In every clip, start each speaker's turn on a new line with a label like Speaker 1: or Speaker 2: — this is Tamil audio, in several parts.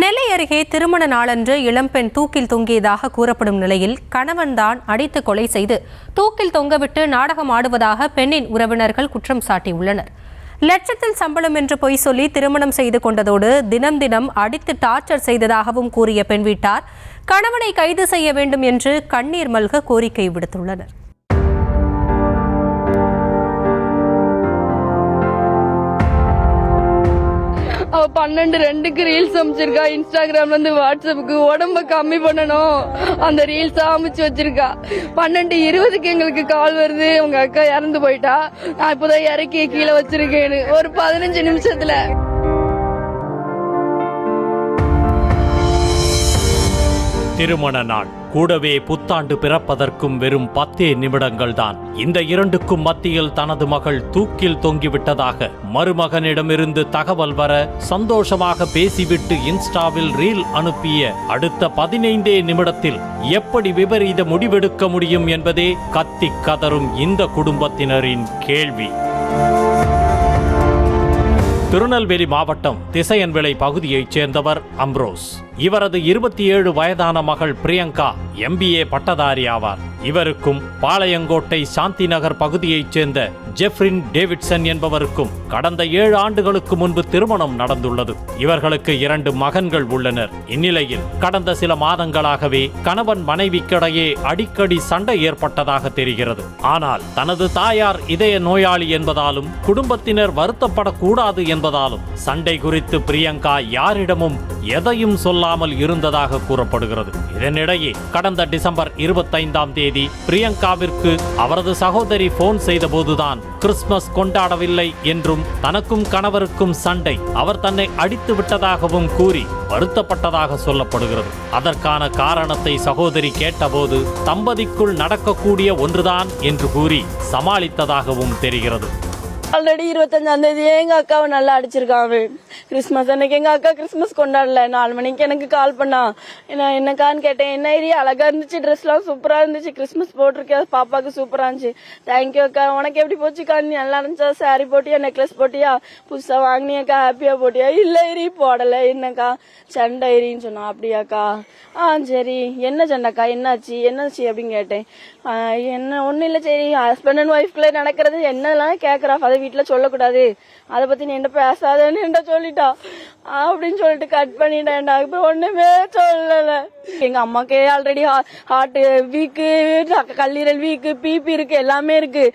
Speaker 1: நெல்லை அருகே திருமண நாளன்று இளம்பெண் தூக்கில் தொங்கியதாக கூறப்படும் நிலையில் கணவன்தான் அடித்து கொலை செய்து தூக்கில் தொங்கவிட்டு நாடகம் ஆடுவதாக பெண்ணின் உறவினர்கள் குற்றம் சாட்டியுள்ளனர். லட்சத்தில் சம்பளம் என்று பொய் சொல்லி திருமணம் செய்து கொண்டதோடு தினம் தினம் அடித்து டார்ச்சர் செய்ததாகவும் கூறிய பெண் வீட்டார் கணவனை கைது செய்ய வேண்டும் என்று கண்ணீர் மல்க கோரிக்கை விடுத்துள்ளனர்.
Speaker 2: அவ 12:02க்கு ரீல்ஸ் அமைச்சிருக்கா. இன்ஸ்டாகிராம்ல இருந்து வாட்ஸ்அப்புக்கு உடம்ப கம்மி பண்ணணும் அந்த ரீல்ஸ் அமைச்சு வச்சிருக்கா. 12:20க்கு எங்களுக்கு கால் வருது, உங்க அக்கா இறந்து போயிட்டா, நான் இப்போதான் இறக்கி கீழே வச்சிருக்கேன்னு. ஒரு 15 நிமிஷத்துல
Speaker 3: திருமண நாள் கூடவே புத்தாண்டு பிறப்பதற்கும் வெறும் 10 நிமிடங்கள் தான். இந்த இரண்டுக்கும் மத்தியில் தனது மகள் தூக்கில் தொங்கிவிட்டதாக மருமகனிடமிருந்து தகவல் வர சந்தோஷமாக பேசிவிட்டு இன்ஸ்டாவில் ரீல் அனுப்பிய அடுத்த 15 நிமிடத்தில் எப்படி விபரீத முடிவெடுக்க முடியும் என்பதே கத்தி கதறும் இந்த குடும்பத்தினரின் கேள்வி. திருநெல்வேலி மாவட்டம் திசையன்விளை பகுதியைச் சேர்ந்தவர் அம்ரோஸ். இவரது 27 வயதான மகள் பிரியங்கா MBA பட்டதாரி ஆவார். இவருக்கும் பாளையங்கோட்டை சாந்தி நகர் பகுதியைச் சேர்ந்த ஜெஃப்ரின் டேவிட்சன் என்பவருக்கும் கடந்த 7 ஆண்டுகளுக்கு முன்பு திருமணம் நடந்துள்ளது. இவர்களுக்கு 2 மகன்கள் உள்ளனர். இந்நிலையில் கடந்த சில மாதங்களாகவே கணவன் மனைவிக்கிடையே அடிக்கடி சண்டை ஏற்பட்டதாக தெரிகிறது. ஆனால் தனது தாயார் இதய நோயாளி என்பதாலும் குடும்பத்தினர் வருத்தப்படக்கூடாது என்பதாலும் சண்டை குறித்து பிரியங்கா யாரிடமும் எதையும் சொல்லாமல் இருந்ததாக கூறப்படுகிறது. இதனிடையே கடந்த டிசம்பர் 25ஆம் தேதி பிரியங்காவிற்கு அவரது சகோதரி போன் செய்தபோதுதான் கிறிஸ்துமஸ் கொண்டாடவில்லை என்றும் தனக்கும் கணவருக்கும் சண்டை, அவர் தன்னை அடித்து விட்டதாகவும் கூறி வருத்தப்பட்டதாக சொல்லப்படுகிறது. அதற்கான காரணத்தை சகோதரி கேட்டபோது தம்பதிக்குள் நடக்கக்கூடிய ஒன்றுதான் என்று கூறி சமாளித்ததாகவும் தெரிகிறது.
Speaker 2: ஆல்ரெடி 25ஆம் தேதி எங்க அக்காவை நல்லா அடிச்சிருக்கான். கிறிஸ்துமஸ் அன்னைக்கு எங்க அக்கா கிறிஸ்துமஸ் கொண்டாடல. 4 மணிக்கு எனக்கு கால் பண்ணா. என்னக்கான்னு கேட்டேன். என்ன ஏரியா அழகா இருந்துச்சு, ட்ரெஸ் எல்லாம் சூப்பரா இருந்துச்சு, கிறிஸ்துமஸ் போட்டிருக்கேன், பாப்பாக்கு சூப்பரா இருந்துச்சு. தேங்க்யூ அக்கா, உனக்கு எப்படி போச்சுக்கா, நீ நல்லா இருந்துச்சா, சாரி போட்டியா, நெக்லஸ் போட்டியா, புதுசா வாங்கினியாக்கா, ஹாப்பியா போட்டியா, இல்ல ஏரி போடல, என்னக்கா சண்டை ஏரின்னு சொன்னா. அப்படியாக்கா, சரி என்ன சண்டைக்கா, என்னாச்சு அப்படின்னு கேட்டேன். என்ன ஒன்னும் இல்ல, சரி ஹஸ்பண்ட் அண்ட் ஒய்ஃப்குள்ள நடக்கிறது என்னெல்லாம் கேக்குறா, அதை வீட்டுல சொல்லக்கூடாது, அதை பத்தி நீ என்ன பேசாதன்னு என்ன சொல்லிட்டா அப்படின்னு சொல்லிட்டு கட் பண்ணிட்டேன்டா. அப்புறம் ஒண்ணுமே சொல்லல. எங்க அம்மாக்கே ஆல்ரெடி ஹார்ட் வீக்கு, கல்லீரல் வீக்கு, பிபி இருக்கு, எல்லாமே இருக்கு.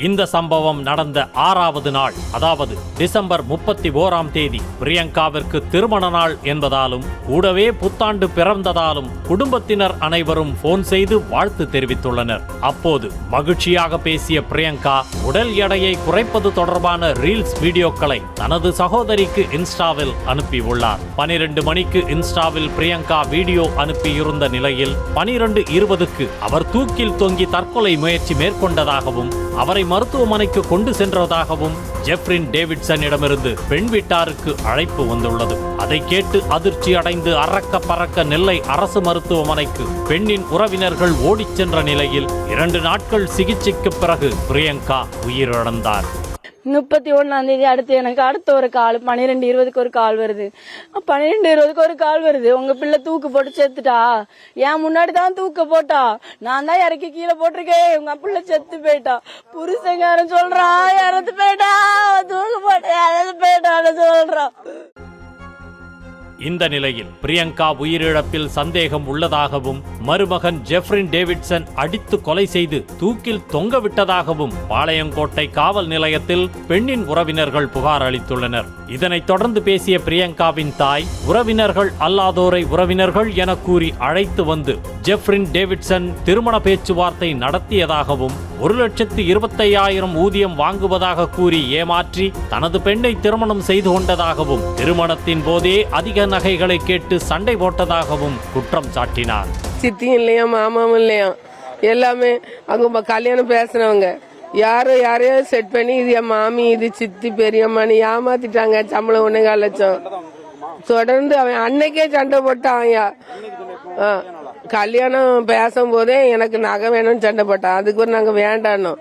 Speaker 3: இந்த சம்பவம் நடந்த 6வது நாள், அதாவது டிசம்பர் 31ஆம் தேதி பிரியங்காவிற்கு திருமண நாள் என்பதாலும் கூடவே புத்தாண்டு பிறந்ததாலும் குடும்பத்தினர் அனைவரும் போன் செய்து வாழ்த்து தெரிவித்துள்ளனர். அப்போது மகிழ்ச்சியாக பேசிய பிரியங்கா உடல் எடையை குறைப்பது தொடர்பான ரீல்ஸ் வீடியோக்களை தனது சகோதரிக்கு இன்ஸ்டாவில் அனுப்பியுள்ளார். 12 மணிக்கு இன்ஸ்டாவில் பிரியங்கா வீடியோ அனுப்பியிருந்த நிலையில் 12:20க்கு அவர் தூக்கில் தொங்கி தற்கொலை முயற்சி மேற்கொண்டதாகவும் அவரை மருத்துவமனைக்கு கொண்டு சென்றதாகவும் ஜெஃப்ரின் டேவிட்சனிடமிருந்து பெண் வீட்டாருக்கு அழைப்பு வந்துள்ளது. அதை கேட்டு அதிர்ச்சி அடைந்து அறக்க பறக்க நெல்லை அரசு மருத்துவமனைக்கு பெண்ணின் உறவினர்கள் ஓடிச் சென்ற நிலையில் 2 நாட்கள் சிகிச்சைக்கு பிறகு பிரியங்கா உயிரிழந்தார்.
Speaker 2: 31ஆம் தேதி அடுத்த ஒரு கால் 12:20க்கு ஒரு கால் வருது. 12:20க்கு ஒரு கால் வருது. உங்க பிள்ளை தூக்கு போட்டு செத்துட்டா, ஏன் முன்னாடி தான் தூக்க போட்டா, நான் தான் இறக்கி கீழே போட்டிருக்கேன், உங்க பிள்ளை செத்து போயிட்டா, புருஷங்காரன் சொல்றான் இறந்து போயிட்டா, தூக்கு போட்டு இறந்து போயிட்டான்னு சொல்றான்.
Speaker 3: இந்த நிலையில் பிரியங்கா உயிரிழப்பில் சந்தேகம் உள்ளதாகவும் மருமகன் ஜெஃப்ரின் டேவிட்சன் அடித்து கொலை செய்து தூக்கில் தொங்கவிட்டதாகவும் பாளையங்கோட்டை காவல் நிலையத்தில் பெண்ணின் உறவினர்கள் புகார் அளித்துள்ளனர். இதனைத் தொடர்ந்து பேசிய பிரியங்காவின் தாய் உறவினர்கள் அல்லாதோரை உறவினர்கள் என கூறி அழைத்து வந்து ஜெஃப்ரின் டேவிட்சன் திருமண பேச்சுவார்த்தை நடத்தியதாகவும் 1,25,000 ஊதியம் வாங்குவதாக கூறி ஏமாற்றி தனது பெண்ணை திருமணம் செய்து கொண்டதாகவும் திருமணத்தின் போதே அதிக நகைகளை கேட்டு சண்டை போட்டதாகவும் குற்றம் சாட்டினார்.
Speaker 4: சித்தியும் இல்லையா, மாமாவும் இல்லையா, எல்லாமே அவங்க கல்யாணம் பேசுனவங்க யாரையோ செட் பண்ணி இது என் மாமி, இது சித்தி, பெரியம்மான்னு ஏமாத்திட்டாங்க. சம்பளம் 1,4 லட்சம். தொடர்ந்து அவன் அன்னைக்கே சண்டை போட்டான். கல்யாணம் பேசும் போதே எனக்கு நகை வேணும்னு சண்டை போட்டான். அதுக்கு நாங்க வேண்டானோம்.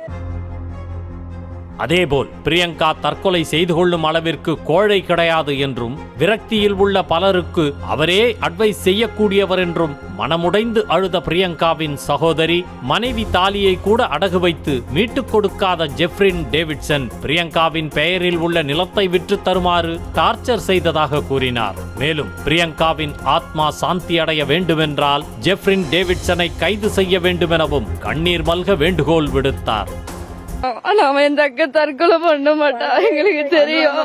Speaker 3: அதேபோல் பிரியங்கா தற்கொலை செய்து கொள்ளும் அளவிற்கு கோழை கிடையாது என்றும் விரக்தியில் உள்ள பலருக்கு அவரே அட்வைஸ் செய்யக்கூடியவர் என்றும் மனமுடைந்து அழுத பிரியங்காவின் சகோதரி மனைவி தாலியை கூட அடகு வைத்து மீட்டுக் கொடுக்காத ஜெஃப்ரின் டேவிட்சன் பிரியங்காவின் பெயரில் உள்ள நிலத்தை விற்று தருமாறு டார்ச்சர் செய்ததாக கூறினார். மேலும் பிரியங்காவின் ஆத்மா சாந்தி அடைய வேண்டுமென்றால் ஜெஃப்ரின் டேவிட்சனை கைது செய்ய வேண்டுமெனவும் கண்ணீர் மல்க வேண்டுகோள் விடுத்தார்.
Speaker 2: அவன் எந்த அக்கா தற்கொலை பண்ண மாட்டா, எங்களுக்கு தெரியும்.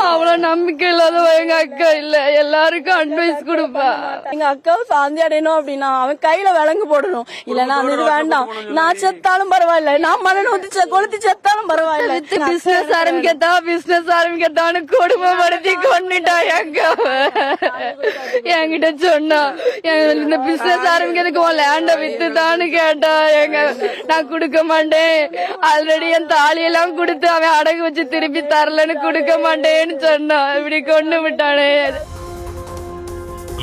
Speaker 2: அவ்வளவு நம்பிக்கை இல்லாதவ எங்க அக்கா இல்ல, எல்லாருக்கும் அட்வைஸ் கொடுப்பா. எங்க அக்காவும் சாந்தி அடையணும் அப்படின்னா அவன் கையில விலங்கு போடணும், இல்லன்னா அது இது வேண்டாம். நான் செத்தாலும் பரவாயில்ல, நான் மன ஊத்தி கொளுத்தி செத்தாலும் பரவாயில்ல. பிசினஸ் ஆரம்பிக்கத்தான்னு குடும்பப்படுத்தி கொண்டுட்டா எங்க என்கிட்ட சொன்னா, இந்த பிசினஸ் ஆரம்பிக்கிறதுக்கு உன் லேண்ட வித்துதான்னு கேட்டா, எங்க நான் கொடுக்க மாட்டேன், ஆல்ரெடி என் தாலியெல்லாம் கொடுத்து அவன் அடகு வச்சு திருப்பி தரலன்னு கொடுக்க மாட்டேன்னு சொன்னான். இப்படி கொண்டு விட்டானே.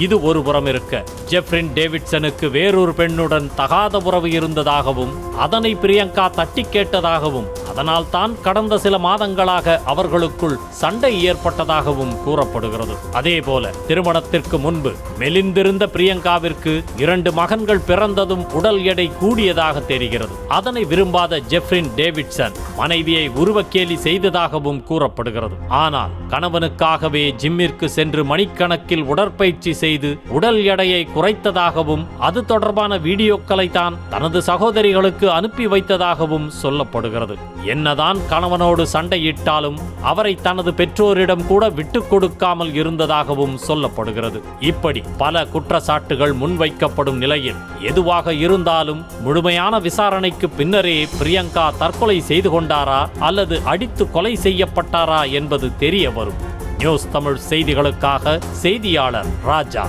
Speaker 3: இது ஒரு புறம் இருக்க, ஜெஃப்ரின் டேவிட்சனுக்கு வேறொரு பெண்ணுடன் தகாத உறவு இருந்ததாகவும் அதனை பிரியங்கா தட்டி கேட்டதாகவும் அதனால் தான் கடந்த சில மாதங்களாக அவர்களுக்குள் சண்டை ஏற்பட்டதாகவும் கூறப்படுகிறது. அதேபோல திருமணத்திற்கு முன்பு மெலிந்திருந்த பிரியங்காவிற்கு 2 மகன்கள் பிறந்ததும் உடல் எடை கூடியதாக தெரிகிறது. அதனை விரும்பாத ஜெஃப்ரின் டேவிட்சன் மனைவியை உருவக்கேலி செய்ததாகவும் கூறப்படுகிறது. ஆனால் கணவனுக்காகவே ஜிம்மிற்கு சென்று மணிக்கணக்கில் உடற்பயிற்சி செய்து உடல் எடையை குறைத்ததாகவும் அது தொடர்பான வீடியோக்களை தான் தனது சகோதரிகளுக்கு அனுப்பி வைத்ததாகவும் சொல்லப்படுகிறது. என்னதான் கணவனோடு சண்டையிட்டாலும் அவரை தனது பெற்றோரிடம் கூட விட்டுக் கொடுக்காமல் இருந்ததாகவும் சொல்லப்படுகிறது. இப்படி பல குற்றச்சாட்டுகள் முன்வைக்கப்படும் நிலையில் எதுவாக இருந்தாலும் முழுமையான விசாரணைக்கு பின்னரே பிரியங்கா தற்கொலை செய்து கொண்டாரா அல்லது அடித்து கொலை செய்யப்பட்டாரா என்பது தெரிய வரும். நியூஸ் தமிழ் செய்திகளுக்காக செய்தியாளர் ராஜா.